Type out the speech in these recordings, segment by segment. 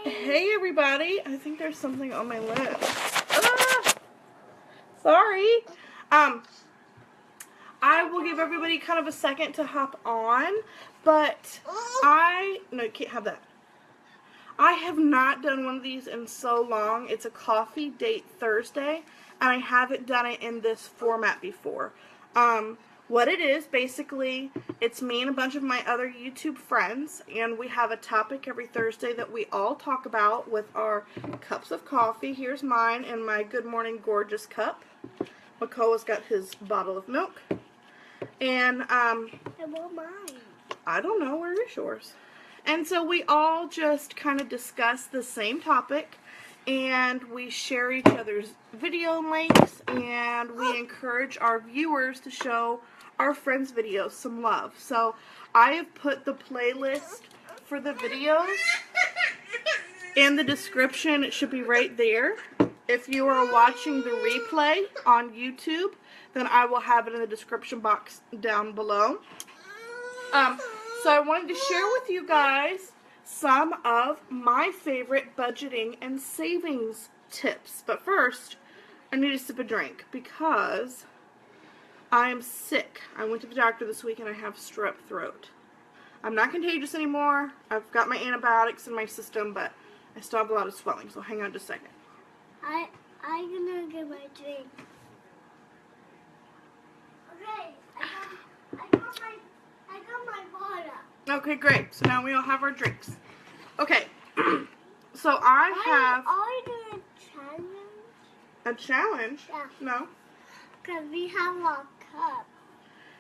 Hey everybody, I think there's something on my lip. Ah, sorry. I will give everybody kind of a second to hop on, but no, you can't have that. I have not done one of these in so long. It's a coffee date Thursday, and I haven't done it in this format before. What it is, basically, it's me and a bunch of my other YouTube friends, and we have a topic every Thursday that we all talk about with our cups of coffee. Here's mine in my Good Morning Gorgeous cup. Makoa's got his bottle of milk. And, I want mine. I don't know, where is yours? And so we all just kind of discuss the same topic, and we share each other's video links, and we encourage our viewers to show our friends' videos some love. So I have put the playlist for the videos in the description. It should be right there. If you are watching the replay on YouTube, then I will have it in the description box down below. So I wanted to share with you guys some of my favorite budgeting and savings tips. But first, I need a sip of drink because I am sick. I went to the doctor this week and I have strep throat. I'm not contagious anymore. I've got my antibiotics in my system, but I still have a lot of swelling, so hang on just a second. I'm gonna get my drink. Okay, I got my water. Okay, great. So now we all have our drinks. Okay, so I have... Are we doing a challenge? A challenge? Yeah. No. Because we have a cup.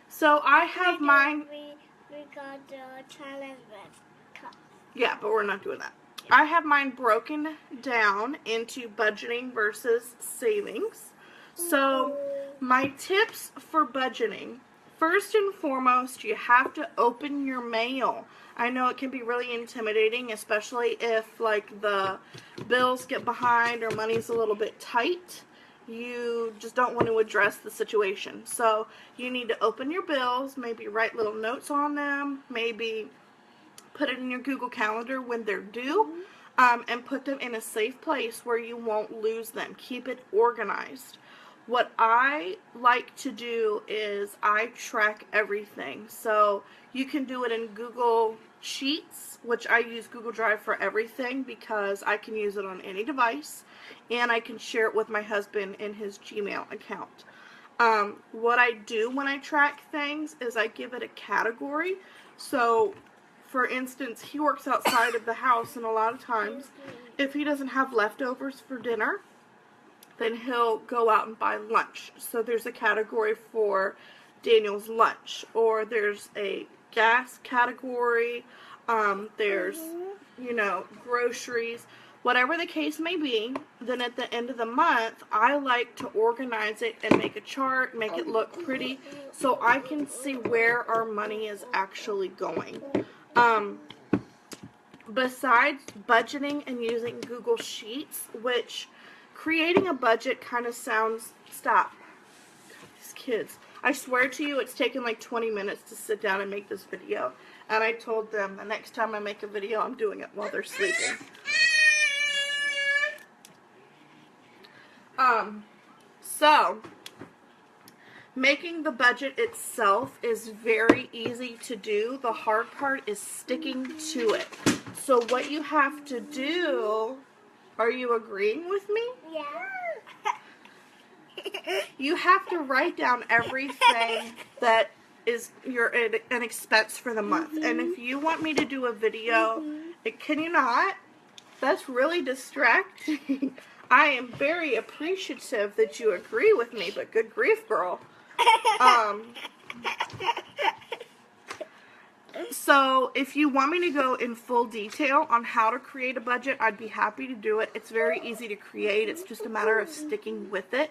So I have mine... We got the challenge with cup. Yeah, but we're not doing that. I have mine broken down into budgeting versus savings. So my tips for budgeting. First and foremost, you have to open your mail. I know it can be really intimidating, especially if like the bills get behind or money's a little bit tight. You just don't want to address the situation. So you need to open your bills, maybe write little notes on them, maybe put it in your Google Calendar when they're due, and put them in a safe place where you won't lose them. Keep it organized. What I like to do is I track everything. So you can do it in Google Sheets, which I use Google Drive for everything because I can use it on any device, and I can share it with my husband in his Gmail account. What I do when I track things is I give it a category. So, for instance, he works outside of the house, and a lot of times, if he doesn't have leftovers for dinner, then he'll go out and buy lunch. So there's a category for Daniel's lunch, or there's a gas category, there's, you know, groceries, whatever the case may be. Then at the end of the month, I like to organize it and make a chart, make it look pretty, so I can see where our money is actually going. Besides budgeting and using Google Sheets, which creating a budget kind of sounds... Stop. These kids. I swear to you, it's taken like 20 minutes to sit down and make this video. And I told them the next time I make a video, I'm doing it while they're sleeping. So, making the budget itself is very easy to do. The hard part is sticking to it. So what you have to do... Are you agreeing with me? Yeah. You have to write down everything that is an expense for the month. And if you want me to do a video, can you not? That's really distracting. I am very appreciative that you agree with me, but good grief, girl. So, if you want me to go in full detail on how to create a budget, I'd be happy to do it. It's very easy to create. It's just a matter of sticking with it.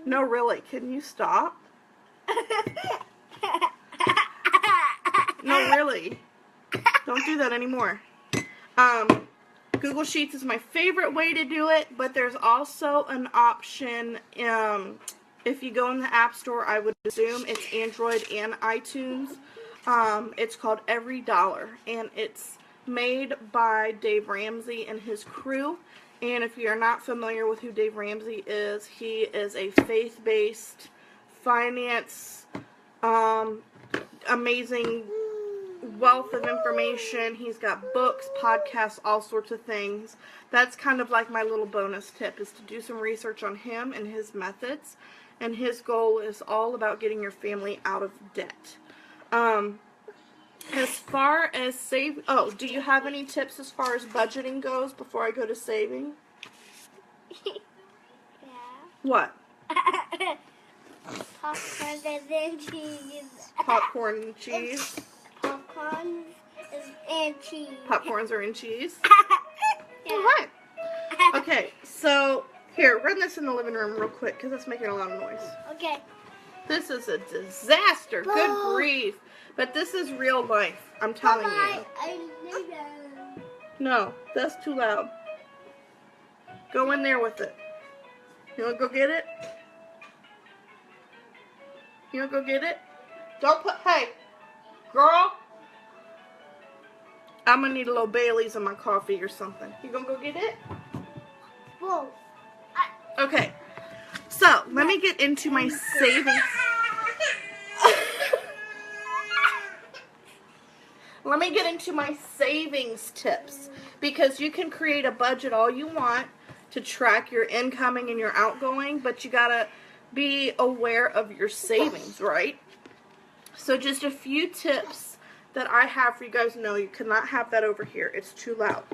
No, really. Can you stop? No, really. Don't do that anymore. Google Sheets is my favorite way to do it, but there's also an option, if you go in the App Store, I would assume it's Android and iTunes. It's called Every Dollar, and it's made by Dave Ramsey and his crew. And if you're not familiar with who Dave Ramsey is, he is a faith-based finance, amazing wealth of information. He's got books, podcasts, all sorts of things. That's kind of like my little bonus tip, is to do some research on him and his methods. And his goal is all about getting your family out of debt. As far as do you have any tips as far as budgeting goes before I go to saving? Yeah. What? Popcorn and cheese. Popcorn and cheese. Popcorn and cheese. Popcorns are in cheese. Yeah. All right. Okay, so here, run this in the living room real quick because it's making a lot of noise. Okay. This is a disaster. Good grief. But this is real life. I'm telling you. I need them. No, that's too loud. Go in there with it. You want to go get it? You want to go get it? Don't put, hey, girl. I'm going to need a little Bailey's in my coffee or something. You going to go get it? Whoa. Okay. So, let me get into my savings. Let me get into my savings tips, because you can create a budget all you want to track your incoming and your outgoing, but you gotta be aware of your savings, right? So just a few tips that I have for you guys. No, you cannot have that over here. It's too loud.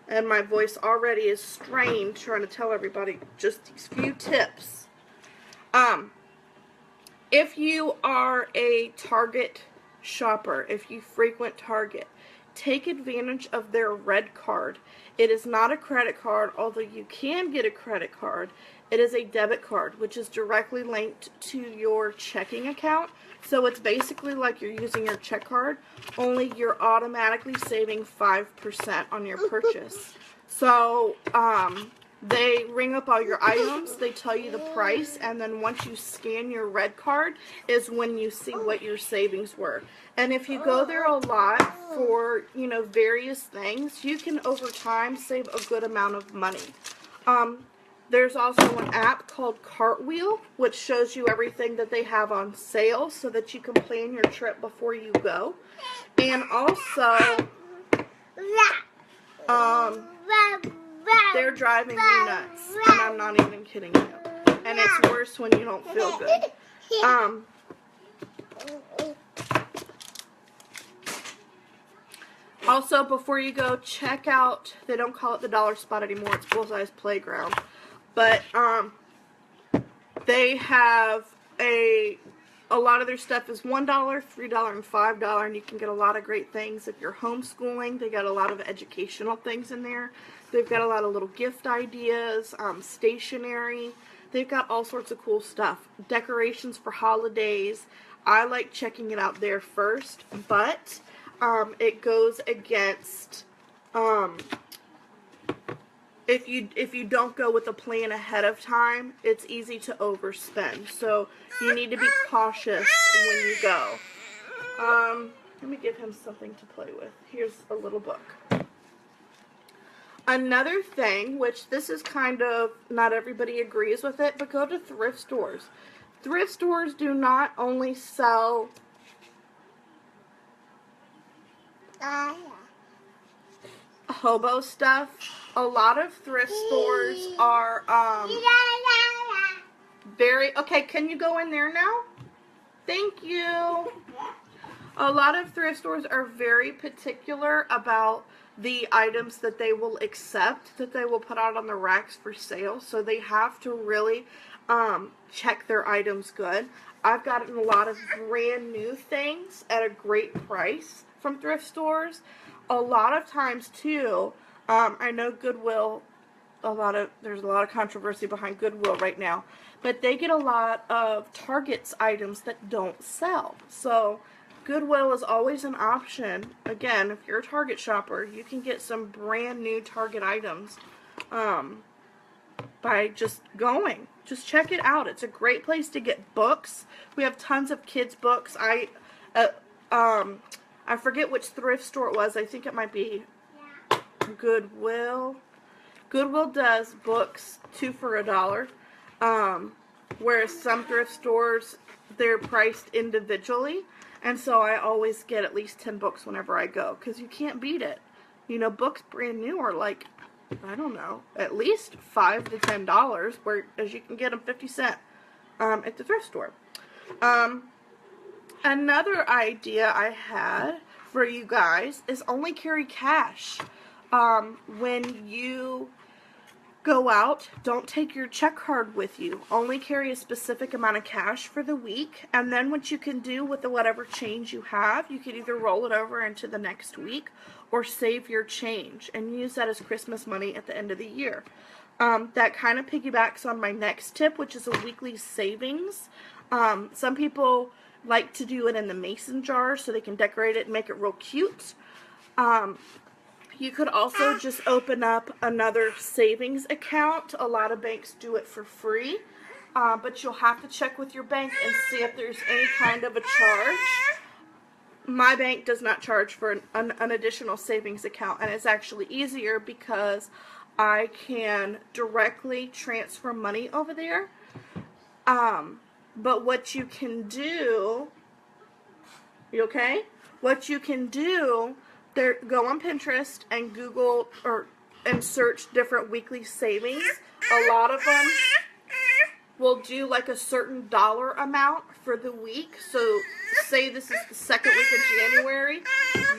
And my voice already is strained trying to tell everybody just these few tips. If you are a Target shopper, if you frequent Target, take advantage of their red card. It is not a credit card, although you can get a credit card. It is a debit card, which is directly linked to your checking account. So it's basically like you're using your check card, only you're automatically saving 5% on your purchase. So they ring up all your items, they tell you the price, and then once you scan your red card is when you see what your savings were. And if you go there a lot for, you know, various things, you can over time save a good amount of money. There's also an app called Cartwheel, which shows you everything that they have on sale so that you can plan your trip before you go. And also, they're driving me nuts, and I'm not even kidding you. And it's worse when you don't feel good. Also, before you go, check out, they don't call it the Dollar Spot anymore, it's Bullseye's Playground. But they have a lot of their stuff is $1, $3, and $5, and you can get a lot of great things. If you're homeschooling, they got a lot of educational things in there. They've got a lot of little gift ideas, stationery. They've got all sorts of cool stuff. Decorations for holidays. I like checking it out there first, but it goes against if you don't go with a plan ahead of time, it's easy to overspend. So you need to be cautious when you go. Let me give him something to play with. Here's a little book. Another thing, which this is kind of, not everybody agrees with it, but go to thrift stores. Thrift stores do not only sell hobo stuff. A lot of thrift stores are okay, can you go in there now? Thank you. A lot of thrift stores are very particular about the items that they will accept, that they will put out on the racks for sale. So they have to really check their items good. I've gotten a lot of brand new things at a great price from thrift stores. A lot of times too, I know Goodwill, there's a lot of controversy behind Goodwill right now, but they get a lot of Target's items that don't sell. So Goodwill is always an option. Again, if you're a Target shopper, you can get some brand new Target items by just going. Just check it out. It's a great place to get books. We have tons of kids' books. I forget which thrift store it was. I think it might be Goodwill. Goodwill does books 2 for $1. Whereas some thrift stores, they're priced individually. And so I always get at least 10 books whenever I go, because you can't beat it. You know, books brand new are like, I don't know, at least $5 to $10, whereas you can get them 50 cents at the thrift store. Another idea I had for you guys is only carry cash. When you go out, don't take your check card with you. Only carry a specific amount of cash for the week, and then what you can do with the whatever change you have, you can either roll it over into the next week or save your change and use that as Christmas money at the end of the year. That kind of piggybacks on my next tip, which is a weekly savings. Some people like to do it in the mason jar so they can decorate it and make it real cute. You could also just open up another savings account. A lot of banks do it for free, but you'll have to check with your bank and see if there's any kind of a charge. My bank does not charge for an additional savings account, and it's actually easier because I can directly transfer money over there. But what you can do, you okay? What you can do, go on Pinterest and Google and search different weekly savings. A lot of them will do like a certain dollar amount for the week. So say this is the second week of January,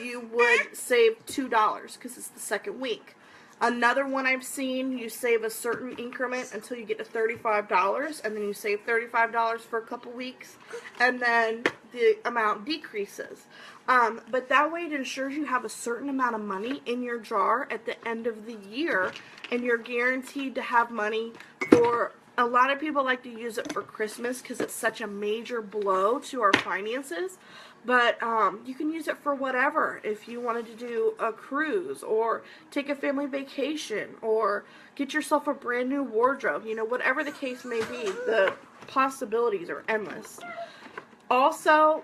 you would save $2 because it's the second week. Another one I've seen, you save a certain increment until you get to $35, and then you save $35 for a couple weeks, and then the amount decreases. But that way it ensures you have a certain amount of money in your jar at the end of the year, and you're guaranteed to have money for, a lot of people like to use it for Christmas because it's such a major blow to our finances. But you can use it for whatever. If you wanted to do a cruise or take a family vacation or get yourself a brand new wardrobe, you know, whatever the case may be, the possibilities are endless. Also,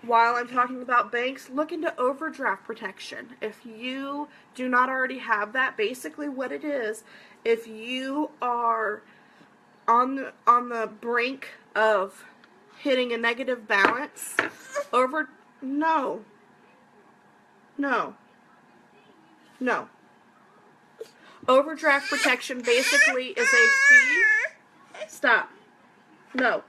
while I'm talking about banks, look into overdraft protection. If you do not already have that, basically what it is, if you are on the brink of hitting a negative balance, no. Overdraft protection basically is a fee. Stop. No.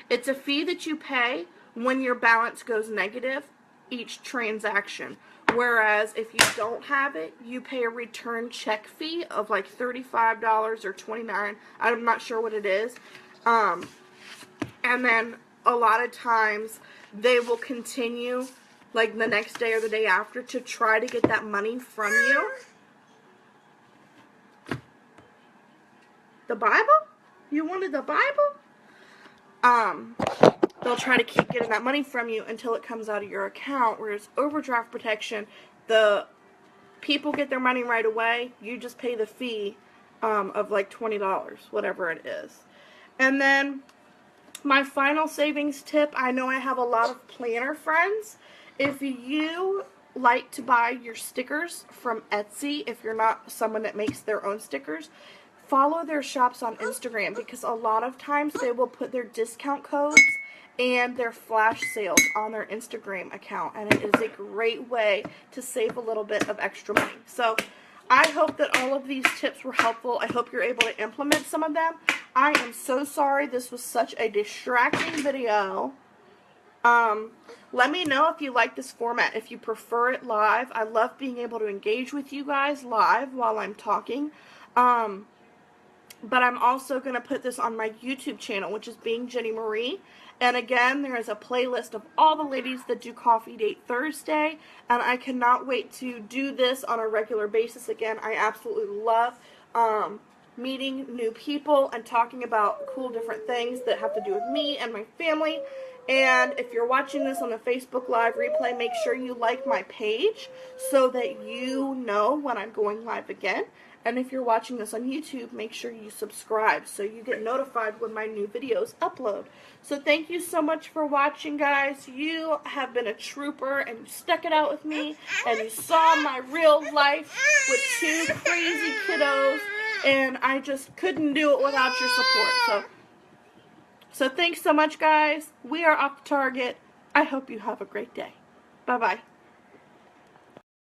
It's a fee that you pay when your balance goes negative each transaction. Whereas if you don't have it, you pay a return check fee of like $35 or $29. I'm not sure what it is. And then a lot of times they will continue like the next day or the day after to try to get that money from you. The Bible? You wanted the Bible? They'll try to keep getting that money from you until it comes out of your account, whereas overdraft protection, the people get their money right away. You just pay the fee of like $20, whatever it is. And then my final savings tip, I know I have a lot of planner friends. If you like to buy your stickers from Etsy, if you're not someone that makes their own stickers, follow their shops on Instagram, because a lot of times they will put their discount codes and their flash sales on their Instagram account, and it is a great way to save a little bit of extra money. So I hope that all of these tips were helpful. I hope you're able to implement some of them. I am so sorry this was such a distracting video. Let me know if you like this format, if you prefer it live. I love being able to engage with you guys live while I'm talking. But I'm also going to put this on my YouTube channel, which is Being Jenny Marie. And again, there is a playlist of all the ladies that do Coffee Date Thursday. And I cannot wait to do this on a regular basis again. I absolutely love meeting new people and talking about cool different things that have to do with me and my family. And if you're watching this on the Facebook Live replay, make sure you like my page so that you know when I'm going live again. And if you're watching this on YouTube, make sure you subscribe so you get notified when my new videos upload. So thank you so much for watching, guys. You have been a trooper, and you stuck it out with me, and you saw my real life with 2 crazy kiddos, and I just couldn't do it without your support. So thanks so much, guys. We are off Target. I hope you have a great day. Bye-bye.